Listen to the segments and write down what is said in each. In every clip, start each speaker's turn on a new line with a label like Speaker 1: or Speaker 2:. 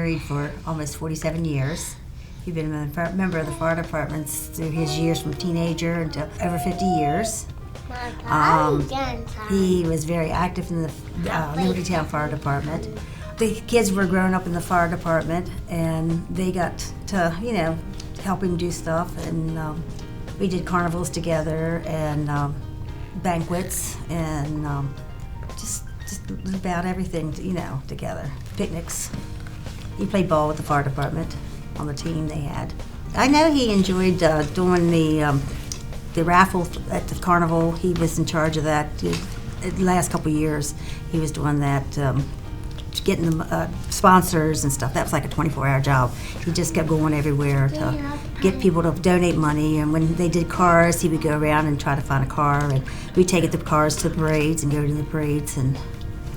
Speaker 1: married for almost 47 years. He'd been a member of the fire departments through his years from teenager until over 50 years. He was very active in the Libertytown Fire Department. The kids were growing up in the fire department, and they got to, help him do stuff. And we did carnivals together and banquets and just about everything, together. Picnics. He played ball with the fire department on the team they had. I know he enjoyed doing the raffle at the carnival. He was in charge of that. The last couple of years, he was doing that, getting the sponsors and stuff. That was like a 24-hour job. He just kept going everywhere to get people to donate money. And when they did cars, he would go around and try to find a car. And we'd take the cars to the parades and go to the parades and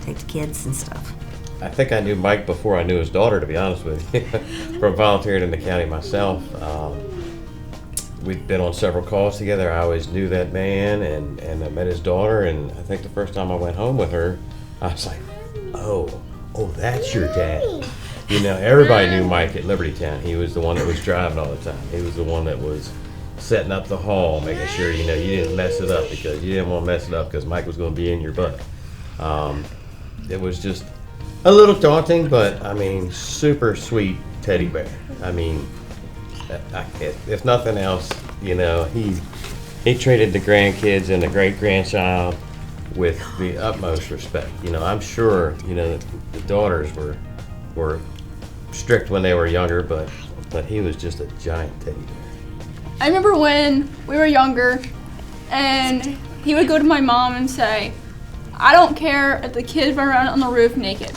Speaker 1: take the kids and stuff.
Speaker 2: I think I knew Mike before I knew his daughter, to be honest with you, from volunteering in the county myself. We'd been on several calls together. I always knew that man, and I met his daughter, and I think the first time I went home with her, I was like, oh, that's your dad. Everybody knew Mike at Libertytown. He was the one that was driving all the time. He was the one that was setting up the hall, making sure, you didn't mess it up, because you didn't want to mess it up because Mike was going to be in your butt. It was just a little daunting, but super sweet teddy bear. If nothing else, he treated the grandkids and the great-grandchild with the utmost respect. I'm sure, the daughters were strict when they were younger, but he was just a giant teddy bear.
Speaker 3: I remember when we were younger, and he would go to my mom and say, I don't care if the kids run around on the roof naked.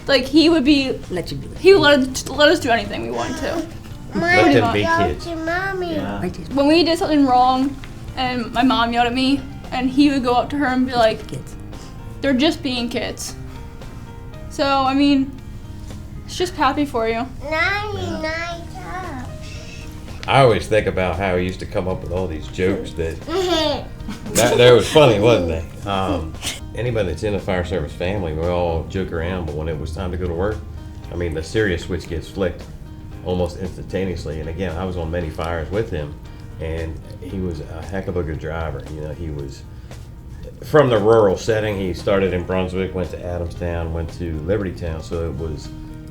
Speaker 3: Like, he would let us do anything we wanted to.
Speaker 2: Let them be kids.
Speaker 1: Yeah.
Speaker 3: When we did something wrong and my mom yelled at me, and he would go up to her and be like, they're just being kids. So, it's just Pappy for you.
Speaker 2: I always think about how he used to come up with all these jokes that was funny, wasn't they? Anybody that's in the fire service family, we all joke around, but when it was time to go to work, the serious switch gets flicked almost instantaneously. And again, I was on many fires with him, and he was a heck of a good driver. He was from the rural setting. He started in Brunswick, went to Adamstown, went to Libertytown, so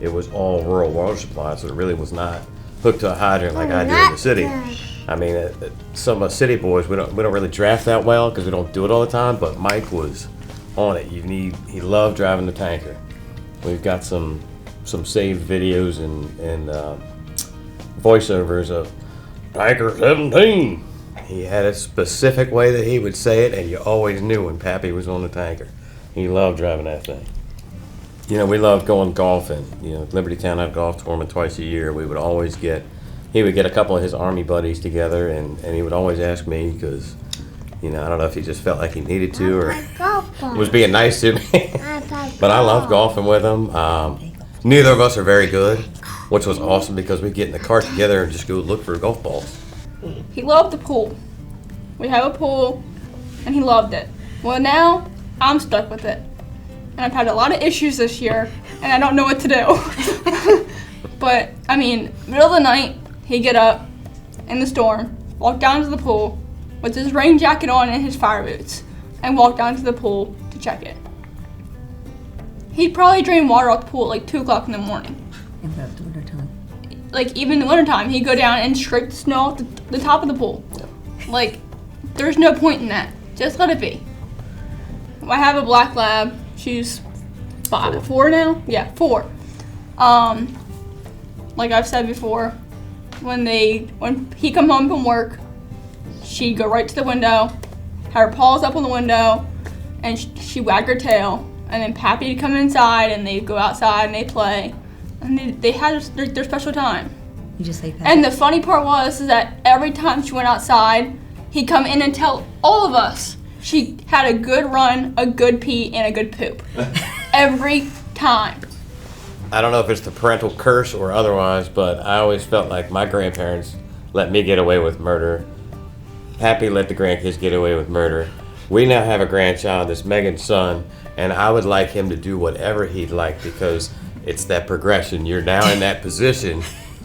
Speaker 2: it was all rural water supply, so it really was not hooked to a hydrant like I do in the city. Some city boys, we don't really draft that well because we don't do it all the time, but Mike was on it. He loved driving the tanker. We've got some saved videos and voiceovers of Tanker 17. He had a specific way that he would say it, and you always knew when Pappy was on the tanker. He loved driving that thing. We loved going golfing. Libertytown had a golf tournament twice a year. He would get a couple of his Army buddies together, and he would always ask me because, I don't know if he just felt like he needed to or was being nice to me. But I loved golfing with him. Neither of us are very good, which was awesome because we'd get in the car together and just go look for golf balls.
Speaker 3: He loved the pool. We have a pool, and he loved it. Well, now I'm stuck with it. And I've had a lot of issues this year, and I don't know what to do. But, middle of the night, he'd get up in the storm, walk down to the pool with his rain jacket on and his fire boots, and walk down to the pool to check it. He'd probably drain water out the pool at like 2 o'clock in the morning.
Speaker 1: In the wintertime.
Speaker 3: Like, even in the wintertime, he'd go down and scrape the snow off the top of the pool. Like, there's no point in that. Just let it be. I have a black lab. She's 4 now? Yeah, 4. Like I've said before, when he come home from work, she'd go right to the window, have her paws up on the window, and she'd wag her tail. And then Pappy would come inside, and they'd go outside and they'd play. And they had their special time.
Speaker 1: You just say Pappy.
Speaker 3: And the funny part was that every time she went outside, he'd come in and tell all of us she had a good run, a good pee, and a good poop. Every time.
Speaker 2: I don't know if it's the parental curse or otherwise, but I always felt like my grandparents let me get away with murder. Pappy let the grandkids get away with murder. We now have a grandchild, that's Megan's son, and I would like him to do whatever he'd like because it's that progression. You're now in that position.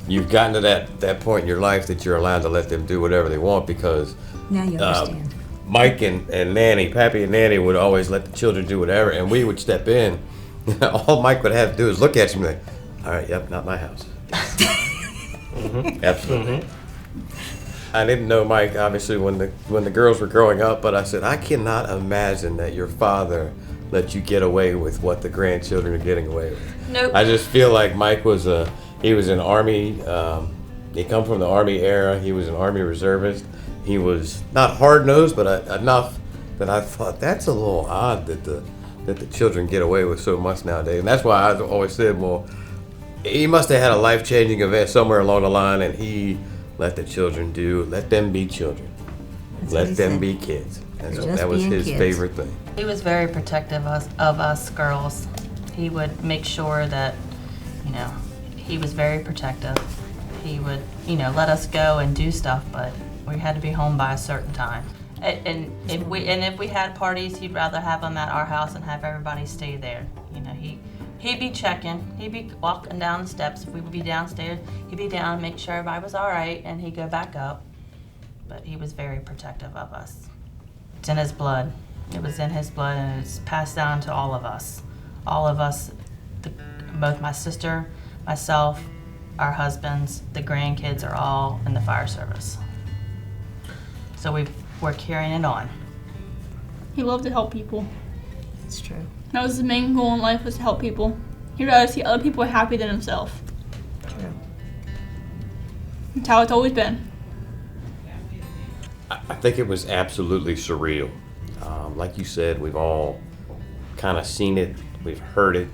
Speaker 2: You've gotten to that point in your life that you're allowed to let them do whatever they want because
Speaker 1: Now you understand.
Speaker 2: Mike and Nanny, Pappy and Nanny would always let the children do whatever, and we would step in. All Mike would have to do is look at you and be like, all right, yep, not my house. Absolutely. I didn't know Mike, obviously, when the girls were growing up, but I said, I cannot imagine that your father let you get away with what the grandchildren are getting away with.
Speaker 4: Nope.
Speaker 2: I just feel like Mike was an Army, he come from the Army era, he was an Army reservist. He was not hard-nosed, but enough that I thought that's a little odd that the children get away with so much nowadays. And that's why I always said, well, he must have had a life-changing event somewhere along the line, and he let the children let them be children.
Speaker 1: That's what he
Speaker 2: Let them
Speaker 1: said.
Speaker 2: be kids.
Speaker 1: Just
Speaker 2: That was
Speaker 1: being
Speaker 2: his
Speaker 1: kids.
Speaker 2: favorite thing.
Speaker 4: He was very protective of us girls. He would make sure that, he was very protective. He would, let us go and do stuff, but we had to be home by a certain time. And if we had parties, he'd rather have them at our house and have everybody stay there. He'd be checking. He'd be walking down the steps. If we would be downstairs, he'd be down, make sure everybody was all right, and he'd go back up. But he was very protective of us. It's in his blood. It was in his blood, and it's passed down to all of us. All of us, both my sister, myself, our husbands, the grandkids are all in the fire service. So we're carrying it on.
Speaker 3: He loved to help people.
Speaker 1: It's true.
Speaker 3: That was his main goal in life, was to help people. He'd rather see other people happy than himself.
Speaker 1: True.
Speaker 3: That's how it's always been.
Speaker 2: I think it was absolutely surreal. Like you said, we've all kind of seen it. We've heard it.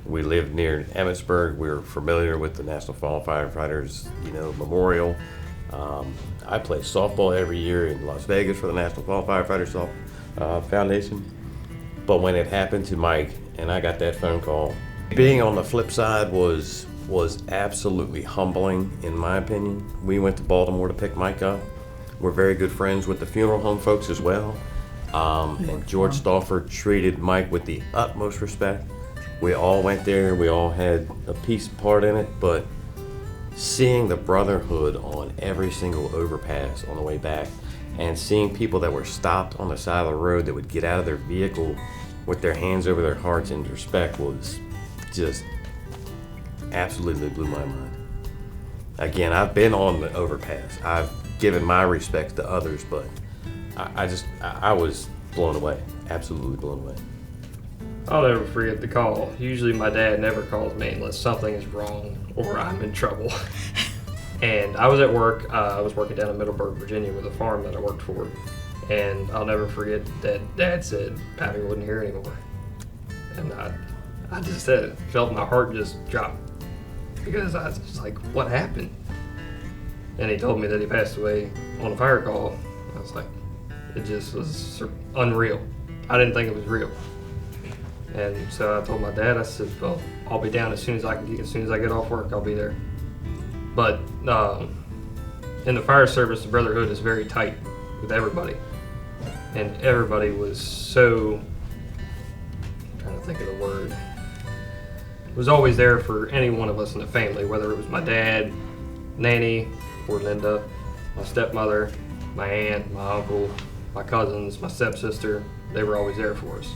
Speaker 2: We lived near Emmitsburg. We were familiar with the National Fallen Firefighters, Memorial. I play softball every year in Las Vegas for the National Fallen Firefighters Foundation. But when it happened to Mike and I got that phone call, being on the flip side was absolutely humbling, in my opinion. We went to Baltimore to pick Mike up. We're very good friends with the funeral home folks as well. And George Stauffer treated Mike with the utmost respect. We all went there. We all had a piece part in it, but seeing the brotherhood on every single overpass on the way back and seeing people that were stopped on the side of the road that would get out of their vehicle with their hands over their hearts in respect was just absolutely blew my mind. Again, I've been on the overpass. I've given my respects to others, but I was blown away, absolutely blown away.
Speaker 5: I'll never forget the call. Usually my dad never calls me unless something is wrong or I'm in trouble. And I was at work. I was working down in Middleburg, Virginia with a farm that I worked for. And I'll never forget that Dad said Pappy wasn't here anymore. And I just felt my heart just drop. Because I was just like, what happened? And he told me that he passed away on a fire call. I was like, it just was unreal. I didn't think it was real. And so I told my dad, I said, well, I'll be down as soon as I get off work, I'll be there. But in the fire service, the brotherhood is very tight with everybody. And everybody was so, I'm trying to think of the word, was always there for any one of us in the family, whether it was my dad, Nanny, or Linda, my stepmother, my aunt, my uncle, my cousins, my stepsister. They were always there for us.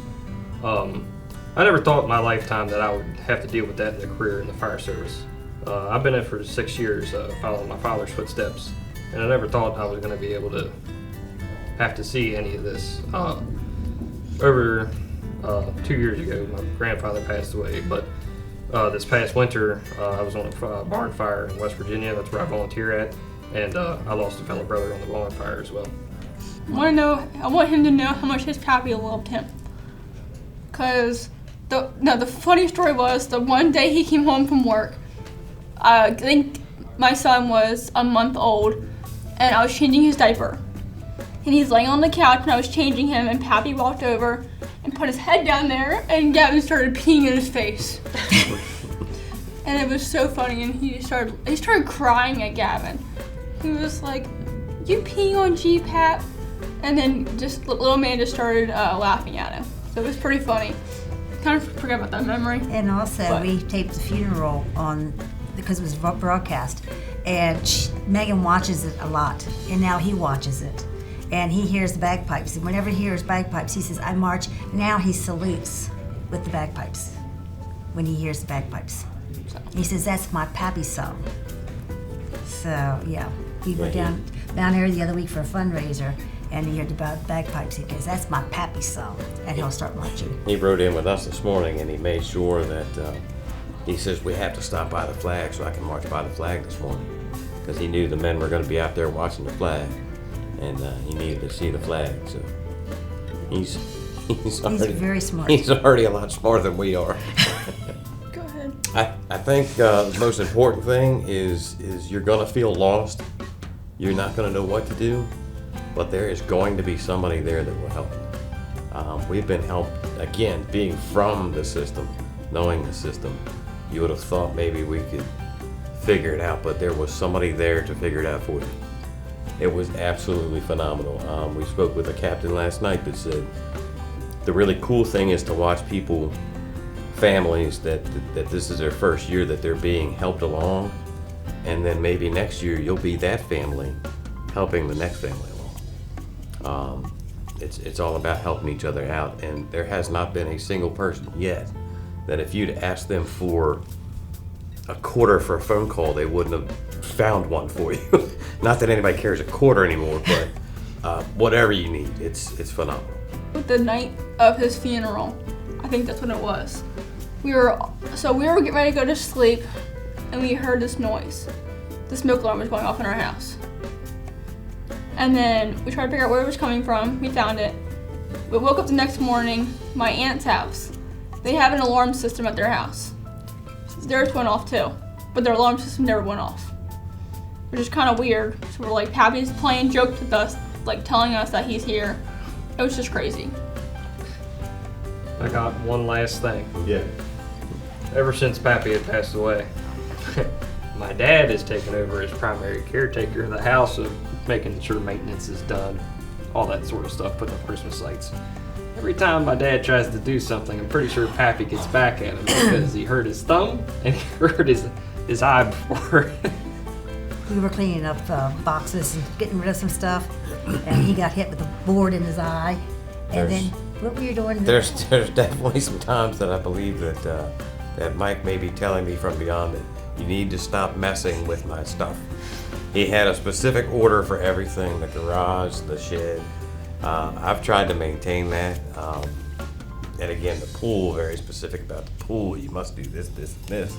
Speaker 5: I never thought in my lifetime that I would have to deal with that in a career in the fire service. I've been in it for 6 years, following my father's footsteps, and I never thought I was going to be able to have to see any of this. Over 2 years ago, my grandfather passed away, but this past winter, I was on a barn fire in West Virginia. That's where I volunteer at, and I lost a fellow brother on the barn fire as well.
Speaker 3: I want him to know how much his Pappy loved him. Cause the funny story was the one day he came home from work. I think my son was a month old, and I was changing his diaper. And he's laying on the couch, and I was changing him, and Pappy walked over and put his head down there, and Gavin started peeing in his face. And it was so funny, and he started crying at Gavin. He was like, "You peeing on G-Pap?" And then just the little man just started laughing at him. So it was pretty funny. kind of forget about that memory.
Speaker 1: And also,
Speaker 3: But-
Speaker 1: we taped the funeral on, because it was broadcast, and Megan watches it a lot, and now he watches it. And he hears the bagpipes, and whenever he hears bagpipes, he says, I march. Now he salutes with the bagpipes when he hears the bagpipes. He says, that's my Pappy song. So, yeah, we were down there the other week for a fundraiser, and he heard about bagpipes. He goes, that's my Pappy song, and he'll start marching.
Speaker 2: He rode in with us this morning, and he made sure that he says we have to stop by the flag so I can march by the flag this morning, because he knew the men were going to be out there watching the flag, and he needed to see the flag. So he's already
Speaker 1: very smart.
Speaker 2: He's already a lot smarter than we are.
Speaker 3: Go ahead.
Speaker 2: I think the most important thing is you're going to feel lost. You're not going to know what to do, but there is going to be somebody there that will help you. We've been helped, again, being from the system, knowing the system. You would have thought maybe we could figure it out, but there was somebody there to figure it out for you. It was absolutely phenomenal. We spoke with a captain last night that said the really cool thing is to watch people, families that this is their first year that they're being helped along, and then maybe next year you'll be that family helping the next family along. It's all about helping each other out, and there has not been a single person yet that if you'd asked them for a quarter for a phone call, they wouldn't have found one for you. Not that anybody cares a quarter anymore, but whatever you need, it's phenomenal.
Speaker 3: With the night of his funeral, I think that's what it was. We were getting ready to go to sleep, and we heard this noise. The smoke alarm was going off in our house. And then we tried to figure out where it was coming from. We found it. We woke up the next morning, my aunt's house. They have an alarm system at their house. Theirs went off too, but their alarm system never went off, which is kind of weird. So we're like, Pappy's playing jokes with us, like telling us that he's here. It was just crazy.
Speaker 5: I got one last thing.
Speaker 2: Yeah.
Speaker 5: Ever since Pappy had passed away, my dad has taken over as primary caretaker of the house, of making sure maintenance is done, all that sort of stuff, putting up Christmas lights. Every time my dad tries to do something, I'm pretty sure Pappy gets back at him because he hurt his thumb and he hurt his eye before.
Speaker 1: We were cleaning up boxes and getting rid of some stuff, and he got hit with a board in his eye. And then, what were you doing?
Speaker 2: There's definitely some times that I believe that Mike may be telling me from beyond that you need to stop messing with my stuff. He had a specific order for everything, the garage, the shed. I've tried to maintain that. And again, the pool, very specific about the pool. You must do this, this, and this.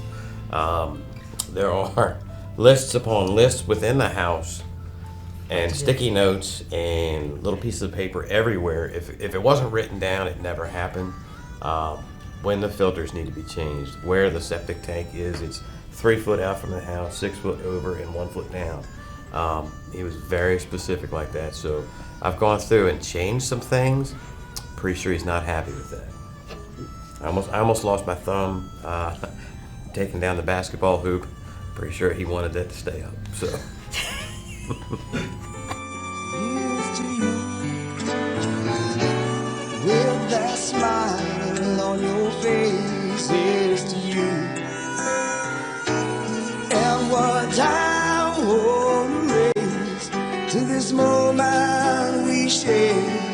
Speaker 2: There are lists upon lists within the house, and sticky notes and little pieces of paper everywhere. If it wasn't written down, it never happened. When the filters need to be changed, where the septic tank is, it's 3 foot out from the house, 6 foot over, and 1 foot down. He was very specific like that. So I've gone through and changed some things. Pretty sure he's not happy with that. I almost lost my thumb taking down the basketball hoop. Pretty sure he wanted that to stay up. So.
Speaker 6: Here's to you, with that smile on your face. Here's to you, and what I want to raise to this moment we share.